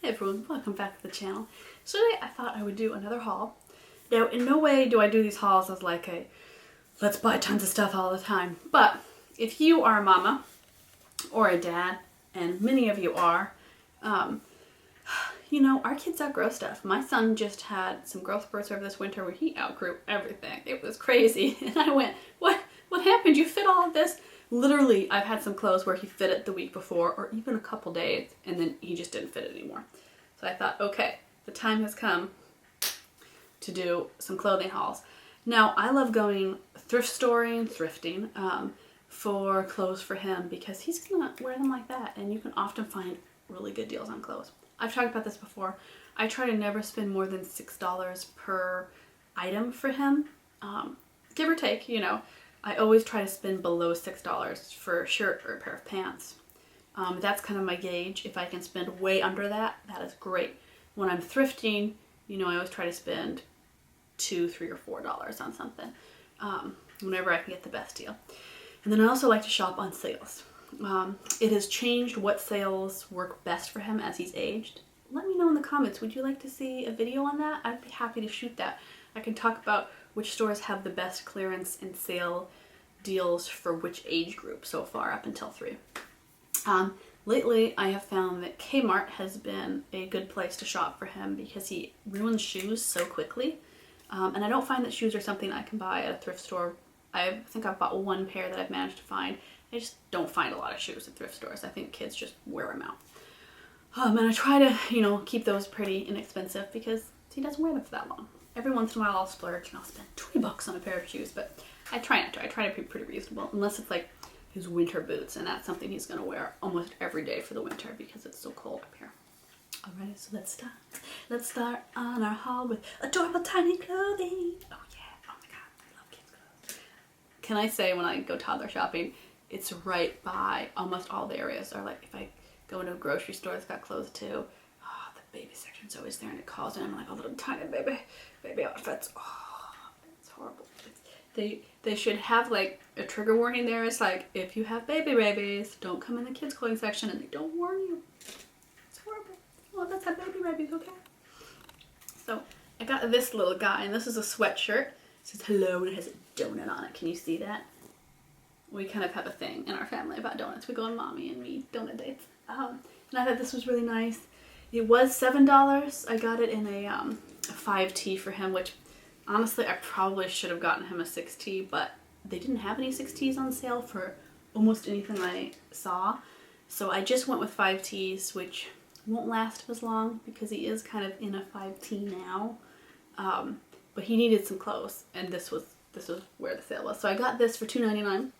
Hey everyone, welcome back to the channel. So today I thought I would do another haul. Now in no way do I do these hauls as like a let's buy tons of stuff all the time. But if you are a mama or a dad, and many of you are, you know, our kids outgrow stuff. My son just had some growth spurts over this winter where he outgrew everything. It was crazy. And I went, what happened? You fit all of this? Literally, I've had some clothes where he fit it the week before or even a couple days and then he just didn't fit it anymore. So I thought, okay, the time has come to do some clothing hauls. Now, I love going thrift storing, thrifting, for clothes for him because he's gonna wear them like that and you can often find really good deals on clothes. I've talked about this before. I try to never spend more than $6 per item for him, give or take, you know. I always try to spend below $6 for a shirt or a pair of pants. That's kind of my gauge. If I can spend way under that, that is great. When I'm thrifting, you know, I always try to spend $2, $3, or $4 on something, whenever I can get the best deal. And then I also like to shop on sales. It has changed what sales work best for him as he's aged. Let me know in the comments, would you like to see a video on that? I'd be happy to shoot that. I can talk about which stores have the best clearance and sale deals for which age group so far up until 3. Lately I have found that Kmart has been a good place to shop for him because he ruins shoes so quickly. And I don't find that shoes are something I can buy at a thrift store. I think I've bought one pair that I've managed to find. I just don't find a lot of shoes at thrift stores. I think kids just wear them out. And I try to, you know, keep those pretty inexpensive because he doesn't wear them for that long. Every once in a while I'll splurge and I'll spend $20 on a pair of shoes, but I try not to. I try to be pretty reasonable, unless it's like his winter boots, and that's something he's going to wear almost every day for the winter because it's so cold up here. Alright, so let's start. Let's start on our haul with adorable tiny clothing. Oh yeah, oh my god, I love kids' clothes. Can I say when I go toddler shopping, it's right by almost all the areas. Or like if I go into a grocery store that's got clothes too, oh, the baby section's always there and it calls in. I'm like, oh, little tiny baby outfits. Oh, it's horrible. They should have like a trigger warning there. It's like, if you have babies, don't come in the kids' clothing section, and they don't warn you. It's horrible. Well, let's have babies, okay? So I got this little guy, and this is a sweatshirt. It says hello, and it has a donut on it. Can you see that? We kind of have a thing in our family about donuts. We go on mommy and me donut dates. And I thought this was really nice. It was $7. I got it in a 5T for him, which honestly I probably should have gotten him a 6T, but they didn't have any 6Ts on sale for almost anything I saw. So I just went with 5Ts, which won't last as long because he is kind of in a 5T now. But he needed some clothes, and this was where the sale was. So I got this for $2.99,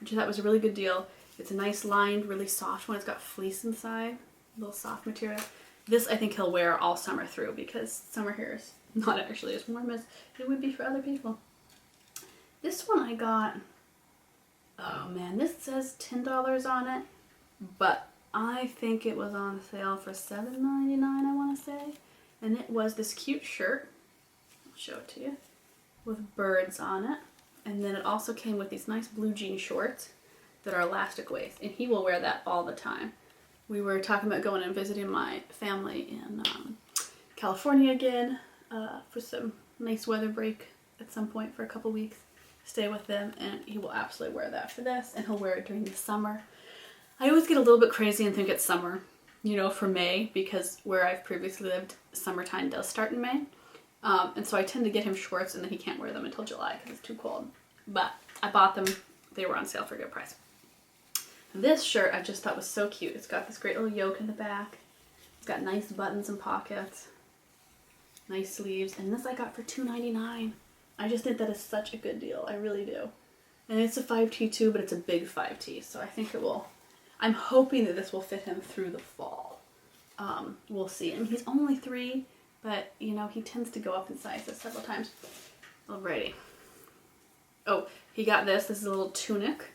which I thought was a really good deal. It's a nice lined, really soft one. It's got fleece inside, a little soft material. This I think he'll wear all summer through because summer here is not actually as warm as it would be for other people. This one I got, oh man, this says $10 on it, but I think it was on sale for $7.99, I want to say. And it was this cute shirt, I'll show it to you, with birds on it. And then it also came with these nice blue jean shorts that are elastic waist, and he will wear that all the time. We were talking about going and visiting my family in California again for some nice weather break at some point for a couple weeks. Stay with them, and he will absolutely wear that for this, and he'll wear it during the summer. I always get a little bit crazy and think it's summer, you know, for May, because where I've previously lived, summertime does start in May. And so I tend to get him shorts, and then he can't wear them until July because it's too cold. But I bought them. They were on sale for a good price. This shirt I just thought was so cute. It's got this great little yoke in the back. It's got nice buttons and pockets. Nice sleeves. And this I got for $2.99. I just think that is such a good deal. I really do. And it's a 5T too, but it's a big 5T. So I think it will... I'm hoping that this will fit him through the fall. We'll see. I mean, he's only 3, but, you know, he tends to go up in sizes several times. Alrighty. Oh, he got this. This is a little tunic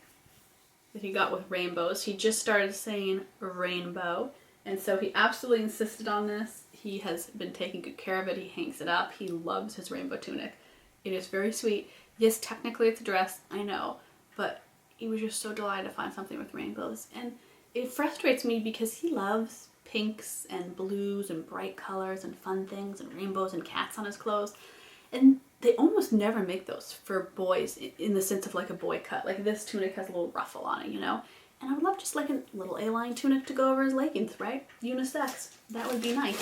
that he got with rainbows. He just started saying rainbow, and so he absolutely insisted on this. He has been taking good care of it. He hangs it up. He loves his rainbow tunic. It is very sweet. Yes, technically it's a dress, I know, but he was just so delighted to find something with rainbows. And it frustrates me because he loves pinks and blues and bright colors and fun things and rainbows and cats on his clothes. And they almost never make those for boys in the sense of like a boy cut. Like this tunic has a little ruffle on it, you know? And I would love just like a little A-line tunic to go over his leggings, right? Unisex. That would be nice.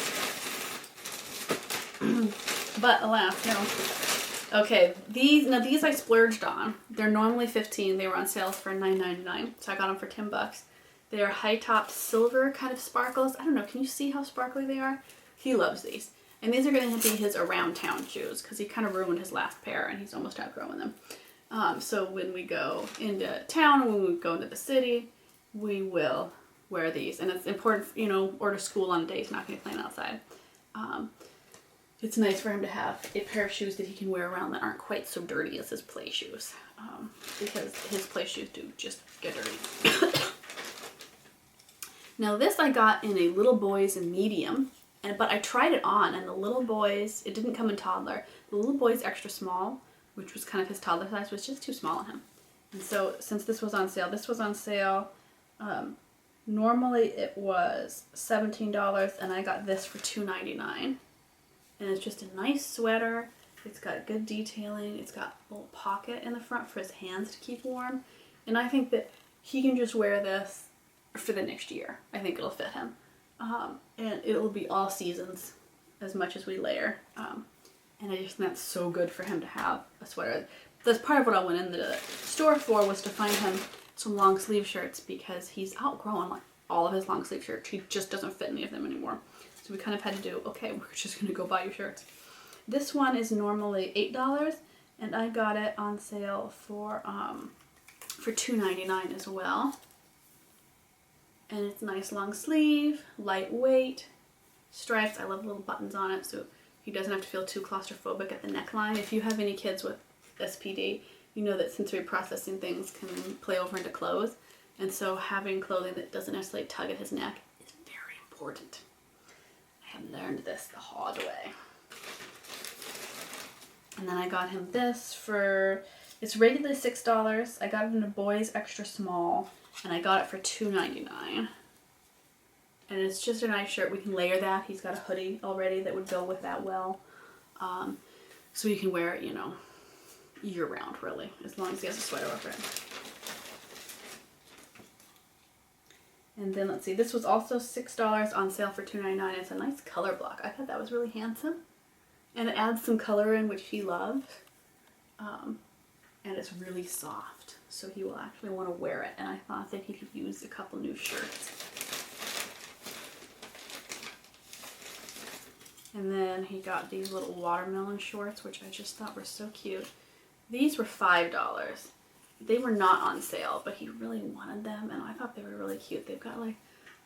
But alas, no. Okay, these I splurged on. They're normally $15. They were on sale for $9.99, so I got them for $10. They are high top silver kind of sparkles. I don't know, can you see how sparkly they are? He loves these. And these are going to be his around town shoes because he kind of ruined his last pair and he's almost outgrowing them. So when we go into town, when we go into the city, we will wear these. And it's important, you know, or to school on a day he's not going to be playing outside. It's nice for him to have a pair of shoes that he can wear around that aren't quite so dirty as his play shoes. Because his play shoes do just get dirty. Now this I got in a little boy's medium. But I tried it on, and the little boys, it didn't come in toddler. The little boy's extra small, which was kind of his toddler size, was just too small on him. And so since this was on sale, normally it was $17, and I got this for $2.99. And it's just a nice sweater. It's got good detailing. It's got a little pocket in the front for his hands to keep warm. And I think that he can just wear this for the next year. I think it'll fit him. And it will be all seasons as much as we layer. And I just think that's so good for him to have a sweater. That's part of what I went into the store for, was to find him some long sleeve shirts because he's outgrown like all of his long sleeve shirts. He just doesn't fit any of them anymore. So we kind of had to do, okay, we're just going to go buy you shirts. This one is normally $8 and I got it on sale for $2.99 as well. And it's nice long sleeve, lightweight, stripes. I love little buttons on it so he doesn't have to feel too claustrophobic at the neckline. If you have any kids with SPD, you know that sensory processing things can play over into clothes. And so having clothing that doesn't necessarily tug at his neck is very important. I have learned this the hard way. And then I got him this for, it's regularly $6. I got it in a boy's extra small. And I got it for $2.99. And it's just a nice shirt. We can layer that. He's got a hoodie already that would go with that well. So you can wear it, you know, year round really, as long as he has a sweater over it. And then let's see, this was also $6 on sale for $2.99. It's a nice color block. I thought that was really handsome. And it adds some color in, which he loves. And it's really soft. So he will actually want to wear it, and I thought that he could use a couple new shirts. And then he got these little watermelon shorts, which I just thought were so cute. These were $5. They were not on sale, but he really wanted them, and I thought they were really cute. They've got like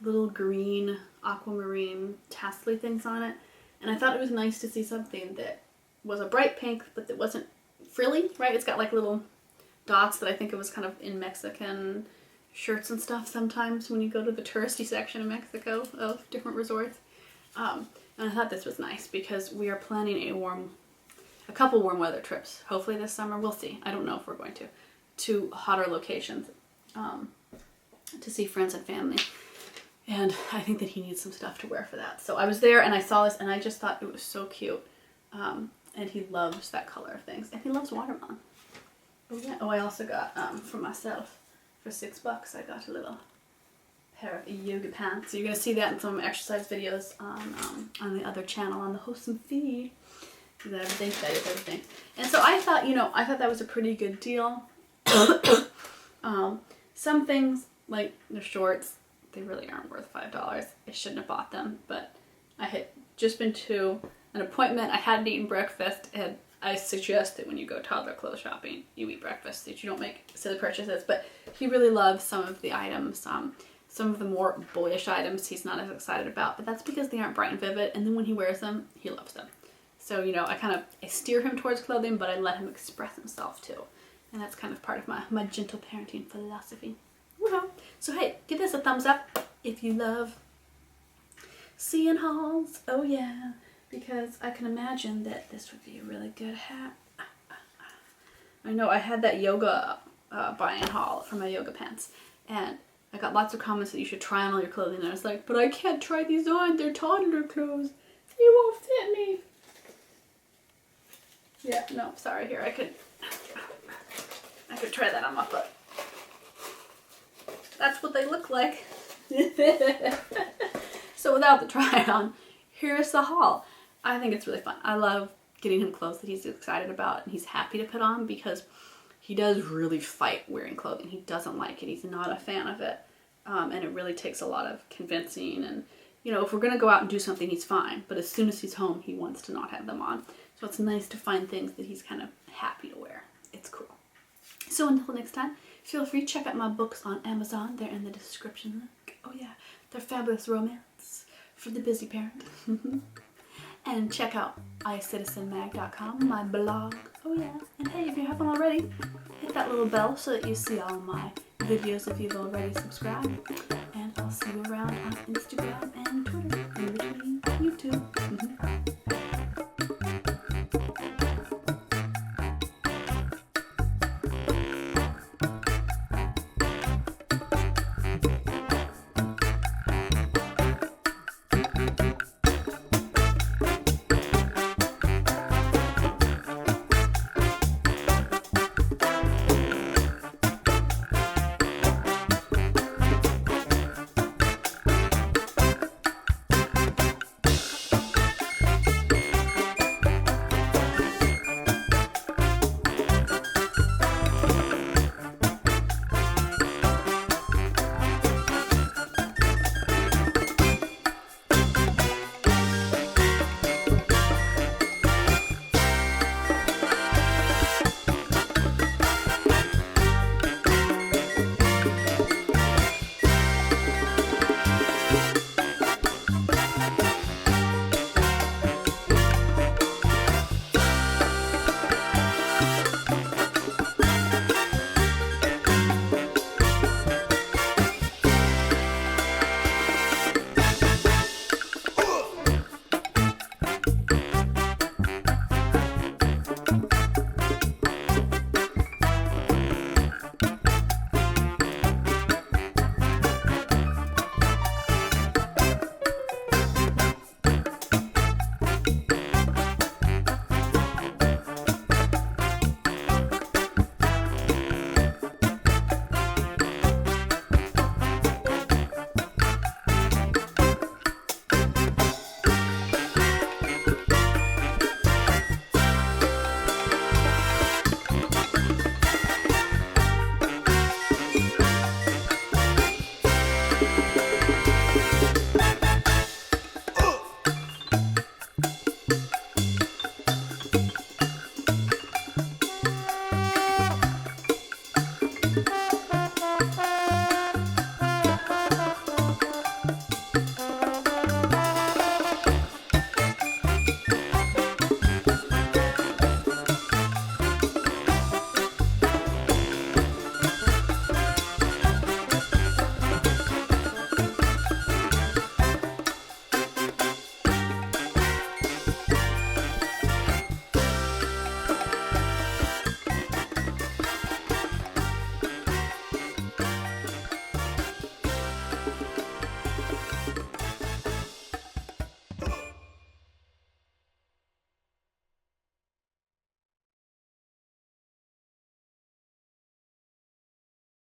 little green aquamarine tassel things on it, and I thought it was nice to see something that was a bright pink, but that wasn't frilly, right? It's got like little dots that I think it was kind of in Mexican shirts and stuff sometimes when you go to the touristy section of Mexico of different resorts. And I thought this was nice because we are planning a couple warm weather trips. Hopefully this summer, we'll see. I don't know if we're going to hotter locations to see friends and family. And I think that he needs some stuff to wear for that. So I was there and I saw this and I just thought it was so cute. And he loves that color of things. And he loves watermelon. Oh yeah. Oh, I also got for myself for $6. I got a little pair of yoga pants. So you're gonna see that in some exercise videos on the other channel on the Wholesome feed. That everything. And so I thought, you know, that was a pretty good deal. Some things like the shorts, they really aren't worth $5. I shouldn't have bought them, but I had just been to an appointment. I hadn't eaten breakfast, and I suggest that when you go toddler clothes shopping, you eat breakfast, that you don't make silly purchases. But he really loves some of the items. Some of the more boyish items he's not as excited about, but that's because they aren't bright and vivid, and then when he wears them, he loves them. So, you know, I steer him towards clothing, but I let him express himself too. And that's kind of part of my gentle parenting philosophy. Woohoo! So hey, give this a thumbs up if you love seeing hauls. Oh yeah. Because I can imagine that this would be a really good hat. I know I had that yoga buy-in haul for my yoga pants, and I got lots of comments that you should try on all your clothing, and I was like, but I can't try these on, they're toddler clothes. They won't fit me. Yeah, no, sorry, here, I could try that on my foot. That's what they look like. So without the try on, here's the haul. I think it's really fun. I love getting him clothes that he's excited about and he's happy to put on, because he does really fight wearing clothing. He doesn't like it. He's not a fan of it. And it really takes a lot of convincing. And, you know, if we're going to go out and do something, he's fine. But as soon as he's home, he wants to not have them on. So it's nice to find things that he's kind of happy to wear. It's cool. So until next time, feel free to check out my books on Amazon. They're in the description link. Oh yeah, they're fabulous romance for the busy parent. And check out iCitizenMag.com, my blog. Oh yeah, and hey, if you haven't already, hit that little bell so that you see all my videos if you've already subscribed. And I'll see you around on Instagram and